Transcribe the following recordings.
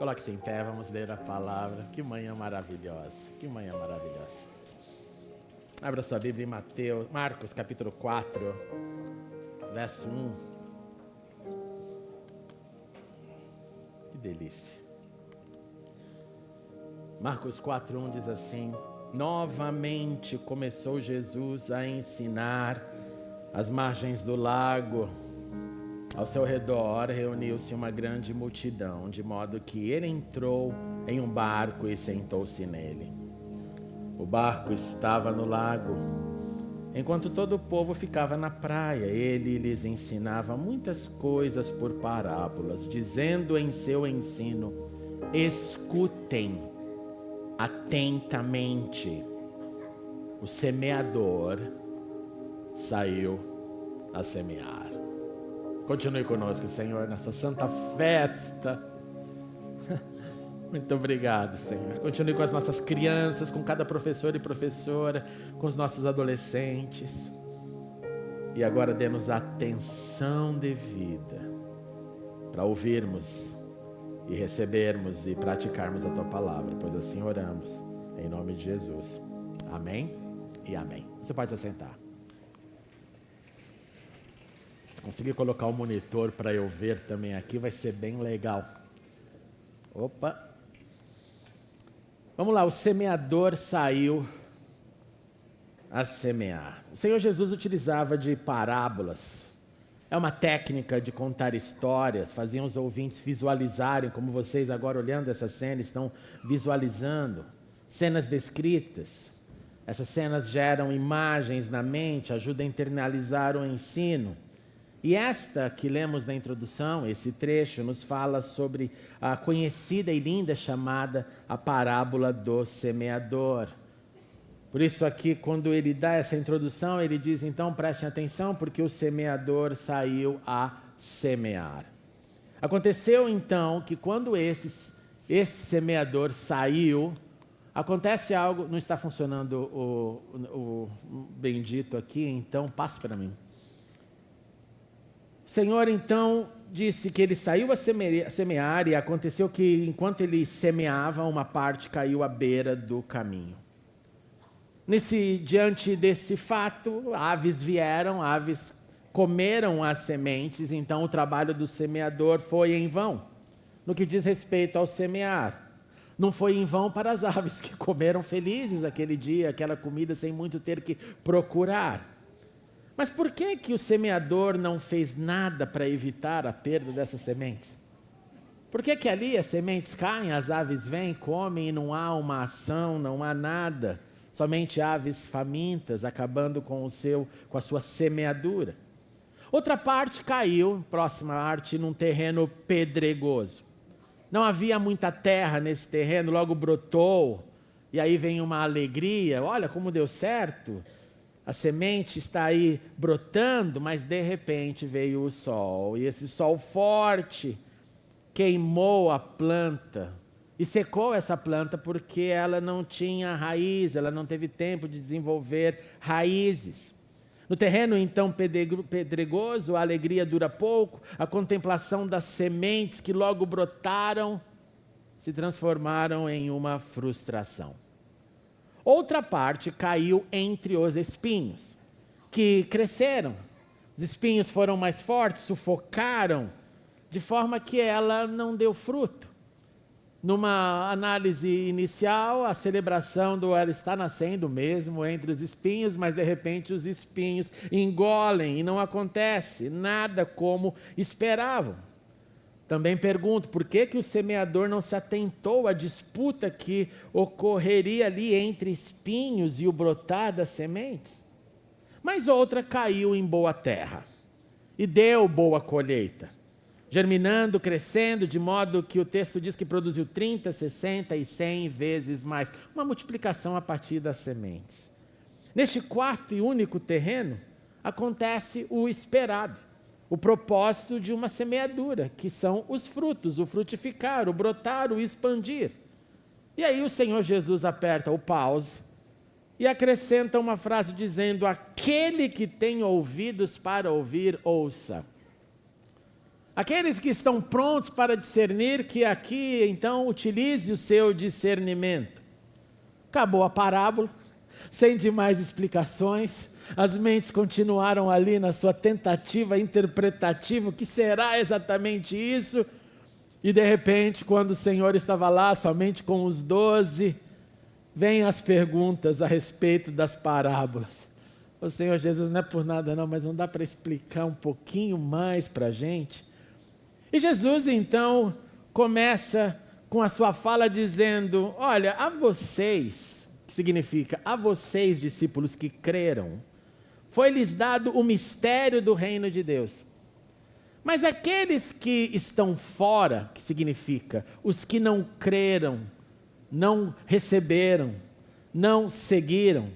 Coloque-se em pé, vamos ler a palavra. Que manhã maravilhosa, que manhã maravilhosa. Abra sua Bíblia em Marcos capítulo 4, verso 1. Que delícia. Marcos 4, 1 diz assim: novamente começou Jesus a ensinar às margens do lago. Ao seu redor reuniu-se uma grande multidão, de modo que ele entrou em um barco e sentou-se nele. O barco estava no lago. Enquanto todo o povo ficava na praia, ele lhes ensinava muitas coisas por parábolas, dizendo em seu ensino: escutem atentamente. O semeador saiu a semear. Continue conosco, Senhor, nessa santa festa. Muito obrigado, Senhor. Continue com as nossas crianças, com cada professor e professora, com os nossos adolescentes. E agora dê-nos a atenção devida para ouvirmos e recebermos e praticarmos a Tua palavra, pois assim oramos, em nome de Jesus. Amém e amém. Você pode se assentar. Se conseguir colocar o monitor para eu ver também aqui, vai ser bem legal. Opa! Vamos lá, o semeador saiu a semear. O Senhor Jesus utilizava de parábolas. É uma técnica de contar histórias, faziam os ouvintes visualizarem, como vocês agora olhando essa cena estão visualizando, cenas descritas. Essas cenas geram imagens na mente, ajudam a internalizar o ensino. E esta que lemos na introdução, esse trecho, nos fala sobre a conhecida e linda chamada a parábola do semeador. Por isso aqui, quando ele dá essa introdução, ele diz, então, prestem atenção, porque o semeador saiu a semear. Aconteceu, então, que quando esse semeador saiu, acontece algo, não está funcionando o bendito aqui, então passe para mim. O Senhor, então, disse que ele saiu a semear e aconteceu que, enquanto ele semeava, uma parte caiu à beira do caminho. Diante desse fato, aves vieram, aves comeram as sementes, então o trabalho do semeador foi em vão. No que diz respeito ao semear, não foi em vão para as aves que comeram felizes aquele dia, aquela comida sem muito ter que procurar. Mas por que o semeador não fez nada para evitar a perda dessas sementes? Por que ali as sementes caem, as aves vêm, comem e não há uma ação, não há nada? Somente aves famintas acabando com a sua semeadura. Outra parte caiu, próxima parte, num terreno pedregoso. Não havia muita terra nesse terreno, logo brotou, e aí vem uma alegria, olha como deu certo. A semente está aí brotando, mas de repente veio o sol. E esse sol forte queimou a planta e secou essa planta porque ela não tinha raiz, ela não teve tempo de desenvolver raízes. No terreno então pedregoso, a alegria dura pouco, a contemplação das sementes que logo brotaram se transformaram em uma frustração. Outra parte caiu entre os espinhos, que cresceram. Os espinhos foram mais fortes, sufocaram, de forma que ela não deu fruto. Numa análise inicial, a celebração ela está nascendo mesmo entre os espinhos, mas de repente os espinhos engolem e não acontece nada como esperavam. Também pergunto, por que o semeador não se atentou à disputa que ocorreria ali entre espinhos e o brotar das sementes? Mas outra caiu em boa terra e deu boa colheita, germinando, crescendo, de modo que o texto diz que produziu 30, 60 e 100 vezes mais. Uma multiplicação a partir das sementes. Neste quarto e único terreno, acontece o esperado. O propósito de uma semeadura, que são os frutos, o frutificar, o brotar, o expandir. E aí o Senhor Jesus aperta o pause e acrescenta uma frase dizendo: aquele que tem ouvidos para ouvir, ouça. Aqueles que estão prontos para discernir, que aqui então utilize o seu discernimento. Acabou a parábola, sem demais explicações, as mentes continuaram ali na sua tentativa interpretativa, o que será exatamente isso? E de repente, quando o Senhor estava lá, somente com os 12, vêm as perguntas a respeito das parábolas. O Senhor Jesus, não é por nada não, mas não dá para explicar um pouquinho mais para a gente? E Jesus então começa com a sua fala dizendo, olha, a vocês, que significa a vocês discípulos que creram, foi-lhes dado o mistério do reino de Deus. Mas aqueles que estão fora, que significa os que não creram, não receberam, não seguiram,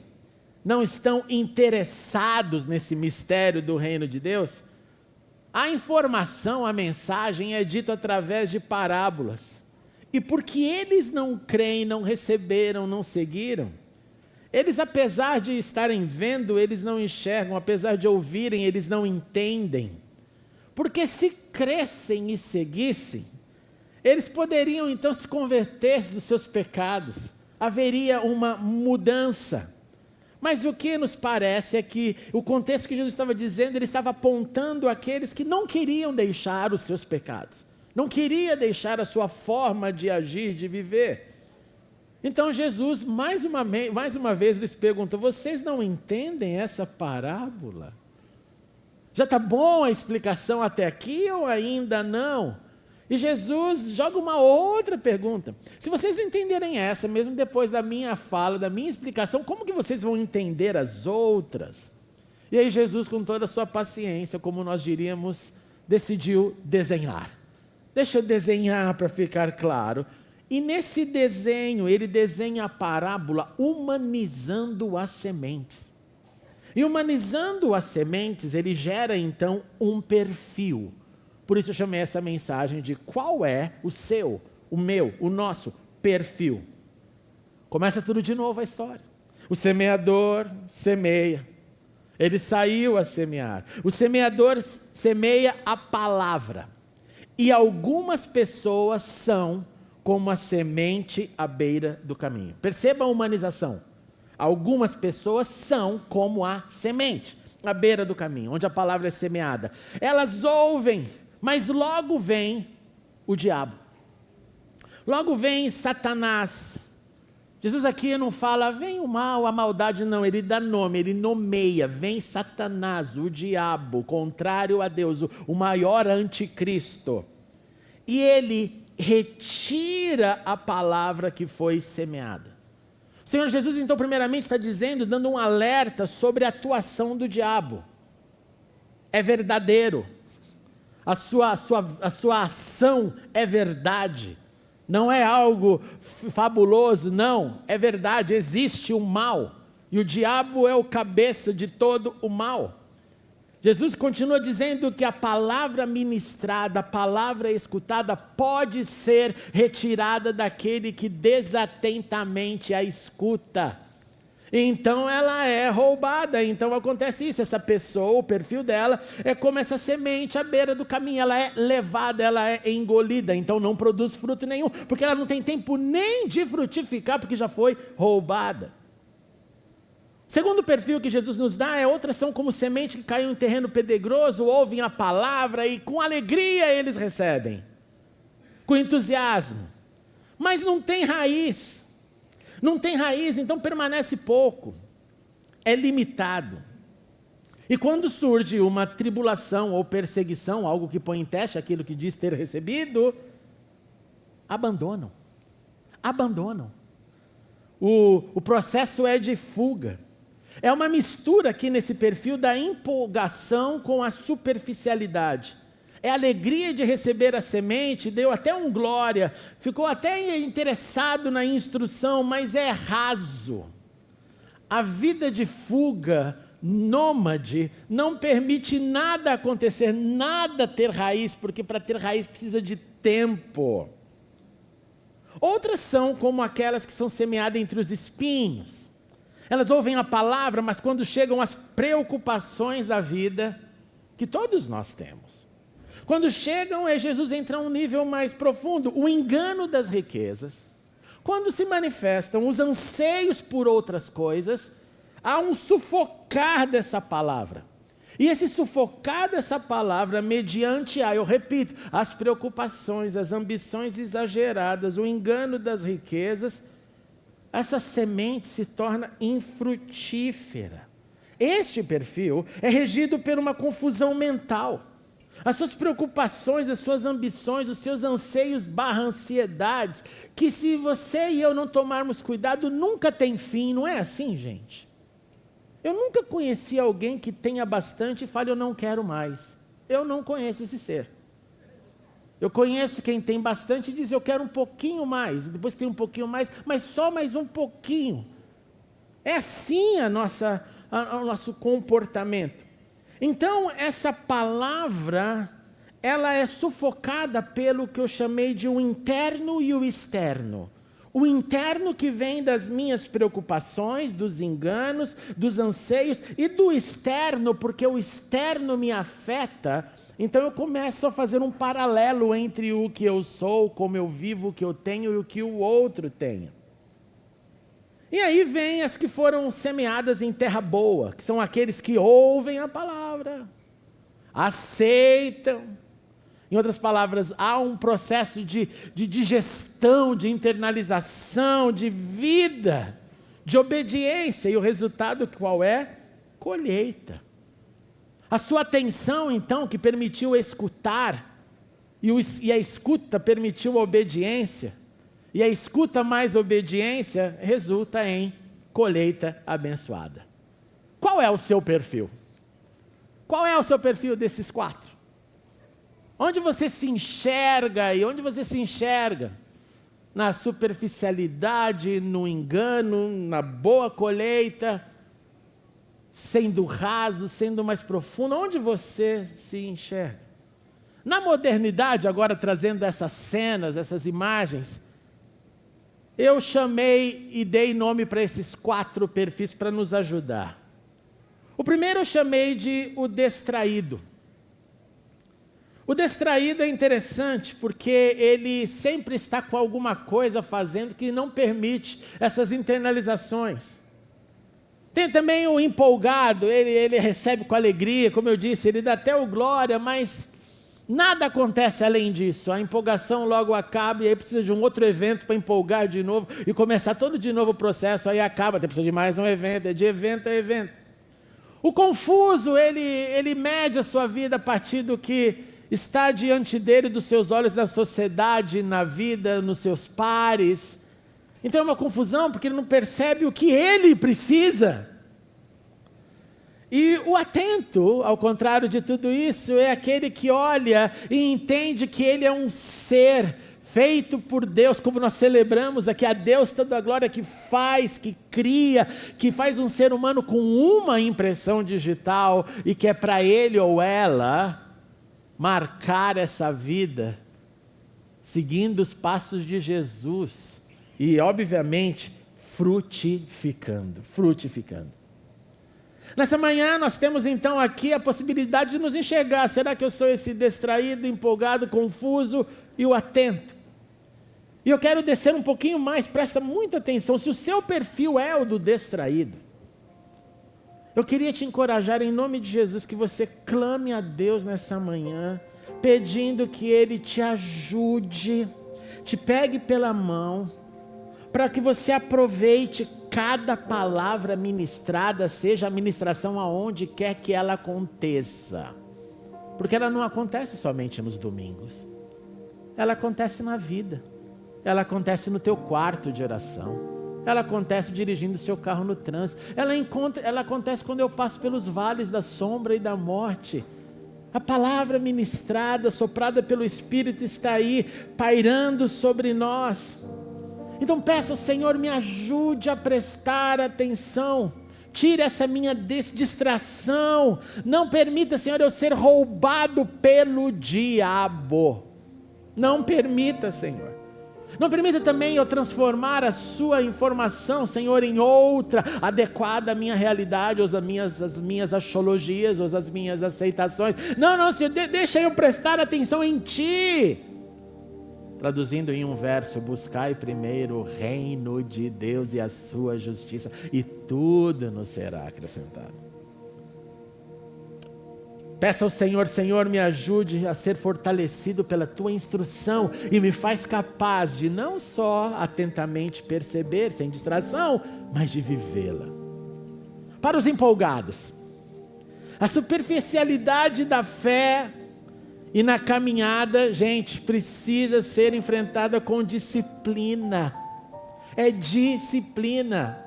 não estão interessados nesse mistério do reino de Deus, a informação, a mensagem é dita através de parábolas. E porque eles não creem, não receberam, não seguiram, eles, apesar de estarem vendo, eles não enxergam, apesar de ouvirem, eles não entendem. Porque se crescem e seguissem, eles poderiam então se converter dos seus pecados, haveria uma mudança. Mas o que nos parece é que o contexto que Jesus estava dizendo, ele estava apontando aqueles que não queriam deixar os seus pecados, não queria deixar a sua forma de agir, de viver. Então Jesus, mais uma vez, lhes pergunta, vocês não entendem essa parábola? Já está bom a explicação até aqui ou ainda não? E Jesus joga uma outra pergunta. Se vocês não entenderem essa, mesmo depois da minha fala, da minha explicação, como que vocês vão entender as outras? E aí Jesus, com toda a sua paciência, como nós diríamos, decidiu desenhar. Deixa eu desenhar para ficar claro. E nesse desenho, ele desenha a parábola humanizando as sementes. E humanizando as sementes, ele gera então um perfil. Por isso eu chamei essa mensagem de qual é o seu, o meu, o nosso perfil. Começa tudo de novo a história. O semeador semeia. Ele saiu a semear. O semeador semeia a palavra. E algumas pessoas são como a semente à beira do caminho. Perceba a humanização. Algumas pessoas são como a semente à beira do caminho, onde a palavra é semeada. Elas ouvem, mas logo vem o diabo. Logo vem Satanás. Jesus aqui não fala, vem o mal, a maldade, não. Ele dá nome, ele nomeia. Vem Satanás, o diabo, contrário a Deus, o maior anticristo. E ele retira a palavra que foi semeada. O Senhor Jesus, então, primeiramente está dizendo, dando um alerta sobre a atuação do diabo. É verdadeiro. A sua ação é verdade. Não é algo fabuloso, não. É verdade, existe o mal. E o diabo é o cabeça de todo o mal. Jesus continua dizendo que a palavra ministrada, a palavra escutada pode ser retirada daquele que desatentamente a escuta. Então ela é roubada, então acontece isso, essa pessoa, o perfil dela é como essa semente à beira do caminho, ela é levada, ela é engolida, então não produz fruto nenhum, porque ela não tem tempo nem de frutificar, porque já foi roubada. Segundo perfil que Jesus nos dá, outras são como semente que caiu em terreno pedregoso, ouvem a palavra e com alegria eles recebem, com entusiasmo, mas não tem raiz, então permanece pouco, é limitado. E quando surge uma tribulação ou perseguição, algo que põe em teste aquilo que diz ter recebido, abandonam. O processo é de fuga. É uma mistura aqui nesse perfil da empolgação com a superficialidade. É a alegria de receber a semente, deu até um glória, ficou até interessado na instrução, mas é raso. A vida de fuga, nômade, não permite nada acontecer, nada ter raiz, porque para ter raiz precisa de tempo. Outras são como aquelas que são semeadas entre os espinhos. Elas ouvem a palavra, mas quando chegam as preocupações da vida, que todos nós temos, Quando chegam, Jesus entra a um nível mais profundo, o engano das riquezas. Quando se manifestam os anseios por outras coisas, há um sufocar dessa palavra. E esse sufocar dessa palavra mediante, eu repito, as preocupações, as ambições exageradas, o engano das riquezas, essa semente se torna infrutífera. Este perfil é regido por uma confusão mental. As suas preocupações, as suas ambições, os seus anseios / ansiedades, que se você e eu não tomarmos cuidado, nunca tem fim, não é assim, gente? Eu nunca conheci alguém que tenha bastante e fale, eu não quero mais. Eu não conheço esse ser. Eu conheço quem tem bastante e diz, eu quero um pouquinho mais, depois tem um pouquinho mais, mas só mais um pouquinho. É assim o nosso comportamento. Então, essa palavra, ela é sufocada pelo que eu chamei de o interno e o externo. O interno que vem das minhas preocupações, dos enganos, dos anseios, e do externo, porque o externo me afeta. Então eu começo a fazer um paralelo entre o que eu sou, como eu vivo, o que eu tenho e o que o outro tem. E aí vem as que foram semeadas em terra boa, que são aqueles que ouvem a palavra, aceitam. Em outras palavras, há um processo de digestão, de internalização, de vida, de obediência. E o resultado qual é? Colheita. A sua atenção, então, que permitiu escutar, e a escuta permitiu a obediência, e a escuta mais obediência resulta em colheita abençoada. Qual é o seu perfil? Qual é o seu perfil desses 4? Onde você se enxerga e onde você se enxerga? Na superficialidade, no engano, na boa colheita, sendo raso, sendo mais profundo, onde você se enxerga? Na modernidade, agora trazendo essas cenas, essas imagens, eu chamei e dei nome para esses 4 perfis para nos ajudar. O primeiro eu chamei de o distraído. O distraído é interessante porque ele sempre está com alguma coisa fazendo que não permite essas internalizações. Tem também o empolgado, ele recebe com alegria, como eu disse, ele dá até o glória, mas nada acontece além disso. A empolgação logo acaba e aí precisa de um outro evento para empolgar de novo e começar todo de novo o processo, aí acaba, precisa de mais um evento, é de evento a evento. O confuso, ele mede a sua vida a partir do que está diante dele, dos seus olhos, na sociedade, na vida, nos seus pares. Então é uma confusão, porque ele não percebe o que ele precisa. E o atento, ao contrário de tudo isso, é aquele que olha e entende que ele é um ser feito por Deus, como nós celebramos aqui, a Deus toda a glória, que faz, que cria, que faz um ser humano com uma impressão digital, e que é para ele ou ela marcar essa vida, seguindo os passos de Jesus, e obviamente frutificando. Nessa manhã nós temos então aqui a possibilidade de nos enxergar. Será que eu sou esse distraído, empolgado, confuso e o atento? E eu quero descer um pouquinho mais, presta muita atenção. Se o seu perfil é o do distraído, eu queria te encorajar em nome de Jesus que você clame a Deus nessa manhã, pedindo que Ele te ajude, te pegue pela mão, para que você aproveite cada palavra ministrada, seja a ministração aonde quer que ela aconteça. Porque ela não acontece somente nos domingos. Ela acontece na vida. Ela acontece no teu quarto de oração. Ela acontece dirigindo seu carro no trânsito. Ela acontece quando eu passo pelos vales da sombra e da morte. A palavra ministrada, soprada pelo Espírito, está aí, pairando sobre nós. Então peça ao Senhor, me ajude a prestar atenção. Tire essa minha distração. Não permita, Senhor, eu ser roubado pelo diabo. Não permita, Senhor. Não permita também eu transformar a sua informação, Senhor, em outra, adequada à minha realidade, ou às minhas axiologias, ou às minhas aceitações. Não, Senhor, deixa eu prestar atenção em Ti. Traduzindo em um verso: buscai primeiro o reino de Deus e a sua justiça, e tudo nos será acrescentado. Peça ao Senhor: Senhor, me ajude a ser fortalecido pela Tua instrução e me faz capaz de não só atentamente perceber, sem distração, mas de vivê-la. Para os empolgados, a superficialidade da fé e na caminhada, gente, precisa ser enfrentada com disciplina. É disciplina.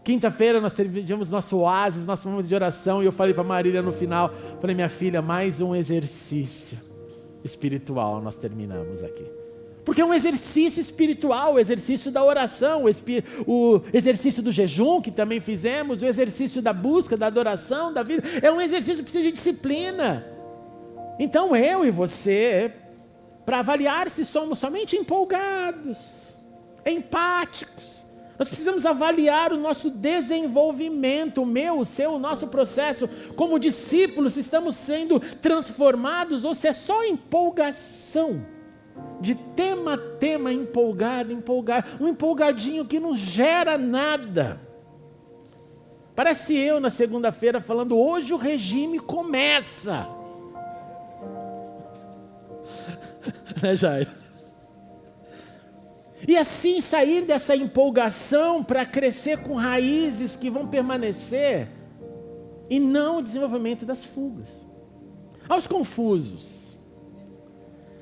Quinta-feira nós tivemos nosso oásis, nosso momento de oração, e eu falei para a Marília no final, falei: minha filha, mais um exercício espiritual nós terminamos aqui. Porque é um exercício espiritual, o exercício da oração, o exercício do jejum que também fizemos, o exercício da busca, da adoração, da vida, é um exercício que precisa de disciplina. Então eu e você, para avaliar se somos somente empolgados, empáticos, nós precisamos avaliar o nosso desenvolvimento, o meu, o seu, o nosso processo como discípulos, se estamos sendo transformados ou se é só empolgação, de tema a tema, empolgado, um empolgadinho que não gera nada. Parece eu na segunda-feira falando: hoje o regime começa. Né, Jair? E assim sair dessa empolgação para crescer com raízes que vão permanecer, e não o desenvolvimento das fugas. Aos confusos,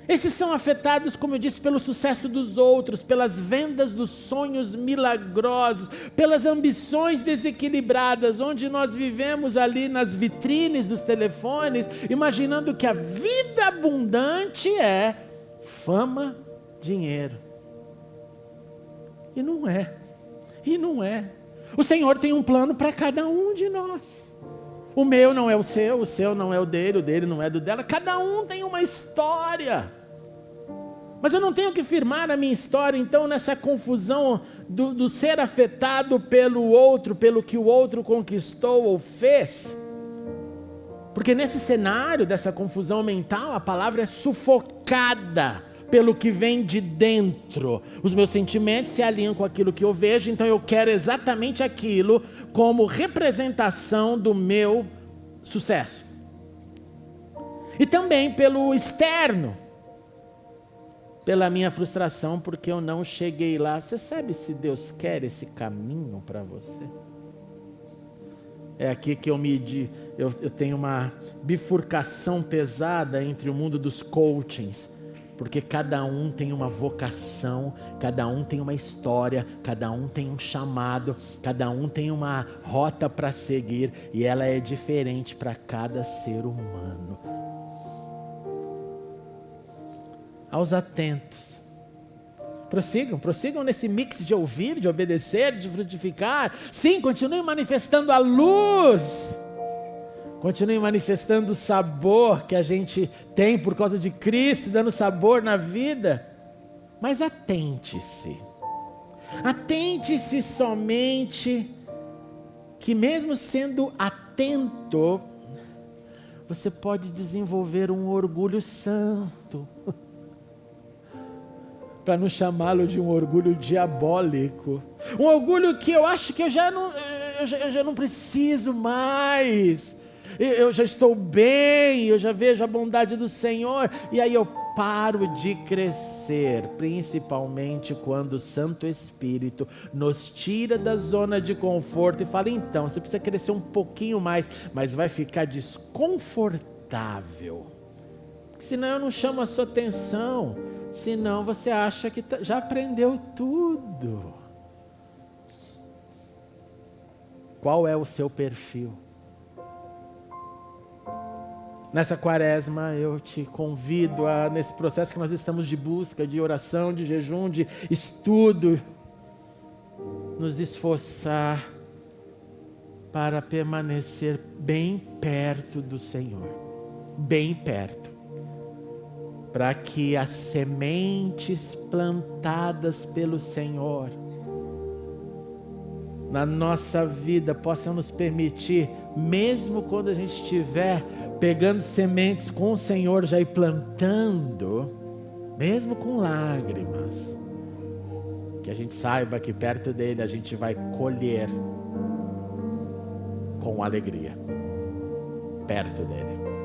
esses são afetados, como eu disse, pelo sucesso dos outros, pelas vendas dos sonhos milagrosos, pelas ambições desequilibradas, onde nós vivemos ali nas vitrines dos telefones, imaginando que a vida abundante é fama, dinheiro. E não é. O Senhor tem um plano para cada um de nós. O meu não é o seu não é o dele não é do dela. Cada um tem uma história. Mas eu não tenho que firmar a minha história, então, nessa confusão do ser afetado pelo outro, pelo que o outro conquistou ou fez. Porque nesse cenário dessa confusão mental, a palavra é sufocada pelo que vem de dentro. Os meus sentimentos se alinham com aquilo que eu vejo, então eu quero exatamente aquilo como representação do meu sucesso. E também pelo externo, pela minha frustração, porque eu não cheguei lá. Você sabe se Deus quer esse caminho para você? É aqui que eu tenho uma bifurcação pesada entre o mundo dos coachings, porque cada um tem uma vocação, cada um tem uma história, cada um tem um chamado, cada um tem uma rota para seguir, e ela é diferente para cada ser humano. Aos atentos, prossigam nesse mix de ouvir, de obedecer, de frutificar. Sim, continue manifestando a luz. Continue manifestando o sabor que a gente tem por causa de Cristo, dando sabor na vida. Mas atente-se. Atente-se somente que, mesmo sendo atento, você pode desenvolver um orgulho santo. Para não chamá-lo de um orgulho diabólico. Um orgulho que eu acho que eu já não preciso mais. Eu já estou bem, eu já vejo a bondade do Senhor, e aí eu paro de crescer, principalmente quando o Santo Espírito nos tira da zona de conforto e fala: então, você precisa crescer um pouquinho mais, mas vai ficar desconfortável, senão eu não chamo a sua atenção, senão você acha que já aprendeu tudo. Qual é o seu perfil? Nessa quaresma eu te convido nesse processo que nós estamos de busca, de oração, de jejum, de estudo, nos esforçar para permanecer bem perto do Senhor, bem perto. para que as sementes plantadas pelo Senhor na nossa vida possam nos permitir, mesmo quando a gente estiver pegando sementes com o Senhor já ir plantando, mesmo com lágrimas, que a gente saiba que perto dele a gente vai colher com alegria, perto dele.